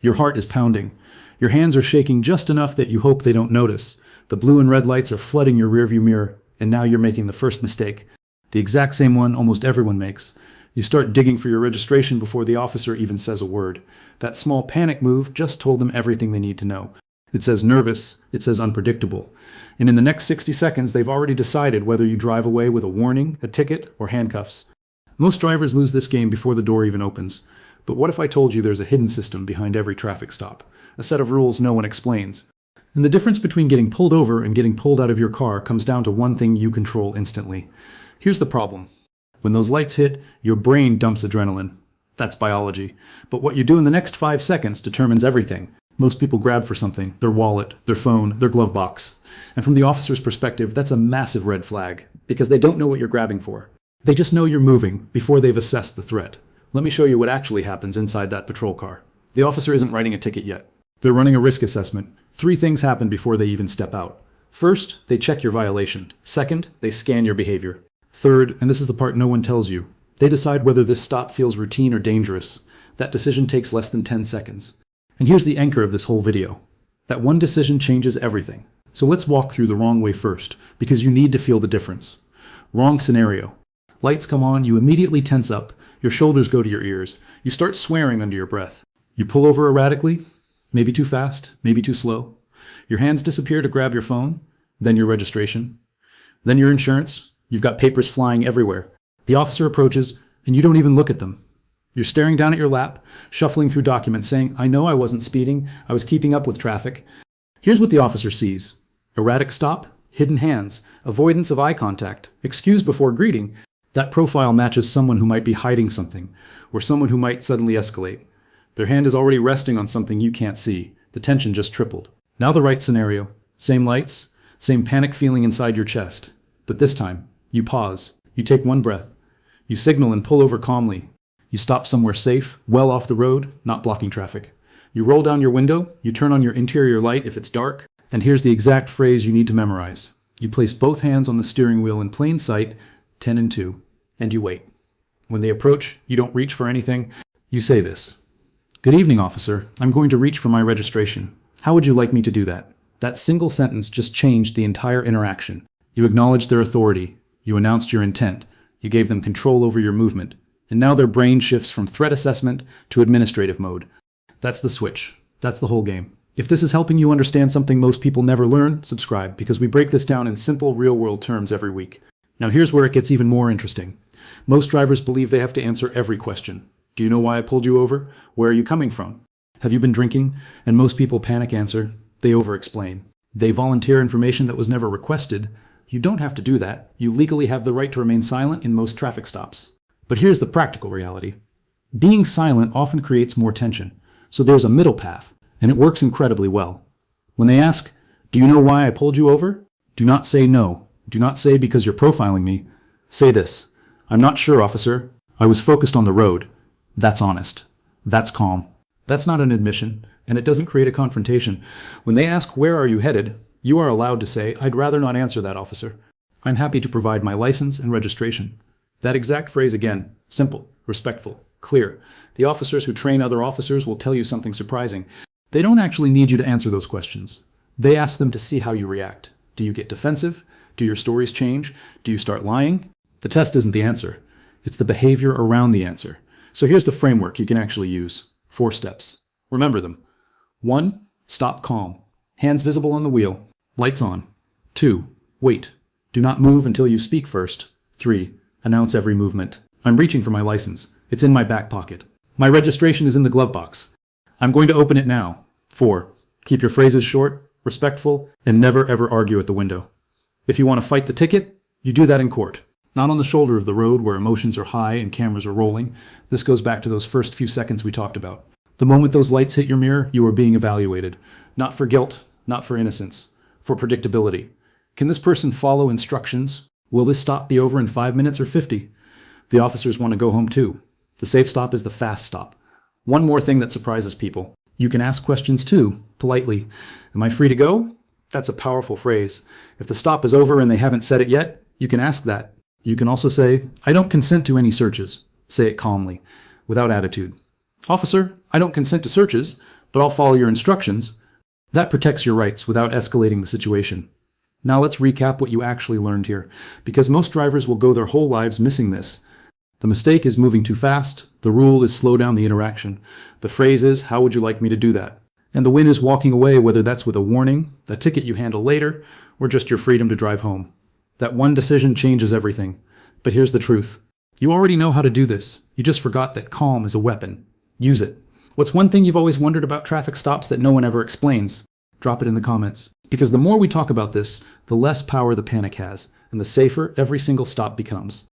Your heart is pounding. Your hands are shaking just enough that you hope they don't notice. The blue and red lights are flooding your rearview mirror, and now you're making the first mistake. The exact same one almost everyone makes. You start digging for your registration before the officer even says a word. That small panic move just told them everything they need to know. It says nervous, it says unpredictable. And in the next 60 seconds, they've already decided whether you drive away with a warning, a ticket, or handcuffs. Most drivers lose this game before the door even opens. But what if I told you there's a hidden system behind every traffic stop? A set of rules no one explains. And the difference between getting pulled over and getting pulled out of your car comes down to one thing you control instantly. Here's the problem. When those lights hit, your brain dumps adrenaline. That's biology. But what you do in the next 5 seconds determines everything. Most people grab for something, their wallet, their phone, their glove box. And from the officer's perspective, that's a massive red flag, because they don't know what you're grabbing for. They just know you're moving before they've assessed the threat. Let me show you what actually happens inside that patrol car. The officer isn't writing a ticket yet. They're running a risk assessment. 3 things happen before they even step out. First, they check your violation. Second, they scan your behavior. Third, and this is the part no one tells you, they decide whether this stop feels routine or dangerous. That decision takes less than 10 seconds. And here's the anchor of this whole video. That one decision changes everything. So let's walk through the wrong way first, because you need to feel the difference. Wrong scenario. Lights come on, you immediately tense up, your shoulders go to your ears, you start swearing under your breath. You pull over erratically, maybe too fast, maybe too slow. Your hands disappear to grab your phone, then your registration, then your insurance. You've got papers flying everywhere. The officer approaches, and you don't even look at them. You're staring down at your lap, shuffling through documents, saying, I know I wasn't speeding, I was keeping up with traffic. Here's what the officer sees. Erratic stop, hidden hands, avoidance of eye contact, excuse before greeting. That profile matches someone who might be hiding something, or someone who might suddenly escalate. Their hand is already resting on something you can't see. The tension just tripled. Now the right scenario. Same lights, same panic feeling inside your chest. But this time, you pause. You take one breath. You signal and pull over calmly. You stop somewhere safe, well off the road, not blocking traffic. You roll down your window, you turn on your interior light if it's dark, and here's the exact phrase you need to memorize. You place both hands on the steering wheel in plain sight, 10 and 2, and you wait. When they approach, you don't reach for anything. You say this. Good evening, officer. I'm going to reach for my registration. How would you like me to do that? That single sentence just changed the entire interaction. You acknowledged their authority. You announced your intent. You gave them control over your movement. And now their brain shifts from threat assessment to administrative mode. That's the switch. That's the whole game. If this is helping you understand something most people never learn, subscribe, because we break this down in simple, real-world terms every week. Now here's where it gets even more interesting. Most drivers believe they have to answer every question. Do you know why I pulled you over? Where are you coming from? Have you been drinking? And most people panic answer. They over-explain. They volunteer information that was never requested. You don't have to do that. You legally have the right to remain silent in most traffic stops. But here's the practical reality. Being silent often creates more tension. So there's a middle path, and it works incredibly well. When they ask, do you know why I pulled you over? Do not say no. Do not say because you're profiling me. Say this. I'm not sure, officer. I was focused on the road. That's honest. That's calm. That's not an admission, and it doesn't create a confrontation. When they ask, where are you headed? You are allowed to say, I'd rather not answer that, officer. I'm happy to provide my license and registration. That exact phrase again, simple, respectful, clear. The officers who train other officers will tell you something surprising. They don't actually need you to answer those questions. They ask them to see how you react. Do you get defensive? Do your stories change? Do you start lying? The test isn't the answer. It's the behavior around the answer. So here's the framework you can actually use. 4 steps. Remember them. 1. Stop calm. Hands visible on the wheel. Lights on. 2. Wait. Do not move until you speak first. 3. Announce every movement. I'm reaching for my license. It's in my back pocket. My registration is in the glove box. I'm going to open it now. 4. Keep your phrases short, respectful, and never ever argue at the window. If you want to fight the ticket, you do that in court. Not on the shoulder of the road where emotions are high and cameras are rolling. This goes back to those first few seconds we talked about. The moment those lights hit your mirror, you are being evaluated. Not for guilt, not for innocence, for predictability. Can this person follow instructions? Will this stop be over in 5 minutes or 50? The officers want to go home too. The safe stop is the fast stop. One more thing that surprises people. You can ask questions too, politely. Am I free to go? That's a powerful phrase. If the stop is over and they haven't said it yet, you can ask that. You can also say, I don't consent to any searches. Say it calmly, without attitude. Officer, I don't consent to searches, but I'll follow your instructions. That protects your rights without escalating the situation. Now let's recap what you actually learned here, because most drivers will go their whole lives missing this. The mistake is moving too fast. The rule is slow down the interaction. The phrase is, how would you like me to do that? And the win is walking away, whether that's with a warning, a ticket you handle later, or just your freedom to drive home. That one decision changes everything. But here's the truth. You already know how to do this. You just forgot that calm is a weapon. Use it. What's one thing you've always wondered about traffic stops that no one ever explains? Drop it in the comments. Because the more we talk about this, the less power the panic has, and the safer every single stop becomes.